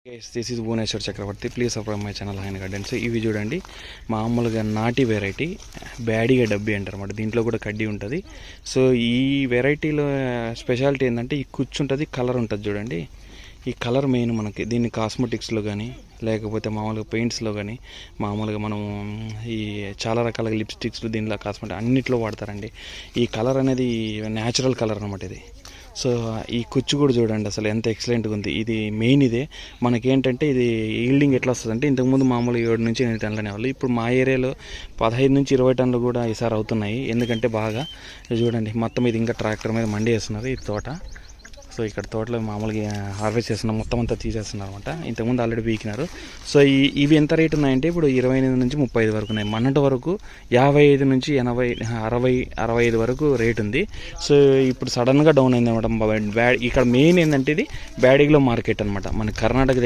Guys this is Bhuvaneshwar Chakravarthi. Please subscribe my channel హైన్ gardens. ఇవి చూడండి మామూలుగా నాటి వెరైటీ బ్యాడీగా డబ్బీ అంటారు అన్నమాట. దీంట్లో కూడా కడ్డీ ఉంటుంది. సో ఈ వెరైటీలో స్పెషాలిటీ ఏంటంటే ఈ కుచ్చు ఉంటుంది, కలర్ ఉంటుంది చూడండి. ఈ కలర్ మెయిన్ మనకి దీన్ని కాస్మెటిక్స్లో కానీ లేకపోతే మామూలుగా పెయింట్స్లో కానీ మామూలుగా మనం ఈ చాలా రకాల లిప్స్టిక్స్లు దీనిలో కాస్మెటిక్ అన్నిట్లో వాడతారండి. ఈ కలర్ అనేది న్యాచురల్ కలర్ అనమాట ఇది. సో ఈ కుచ్చు కూడా చూడండి అసలు ఎంత ఎక్సలెంట్గా ఉంది. ఇది మెయిన్ ఇదే మనకేంటంటే ఇది ఈల్డింగ్ ఎట్లా వస్తుంది అంటే ఇంతకుముందు మామూలుగా 7 నుంచి 8 టన్నులు అనేవాళ్ళు. ఇప్పుడు మా ఏరియాలో 15 నుంచి 20 టన్నులు కూడా ఈసారి అవుతున్నాయి. ఎందుకంటే బాగా చూడండి మొత్తం ఇది ఇంకా ట్రాక్టర్ మీద మండి వేస్తున్నారు ఈ తోట. సో ఇక్కడ తోటలో మామూలుగా హార్వెస్ట్ చేస్తున్నారు, మొత్తం అంతా తీసేస్తున్నారు అనమాట. ఇంతకుముందు ఆల్రెడీ పీకినారు. సో ఇవి ఎంత రేట్ ఉన్నాయంటే ఇప్పుడు 28 నుంచి 35 వరకు ఉన్నాయి. మొన్నటి వరకు 55 నుంచి 80 60 65 వరకు రేట్ ఉంది. సో ఇప్పుడు సడన్గా డౌన్ అయింది అనమాట. ఇక్కడ మెయిన్ ఏంటంటే ఇది బ్యాడీలో మార్కెట్ అనమాట. మన కర్ణాటక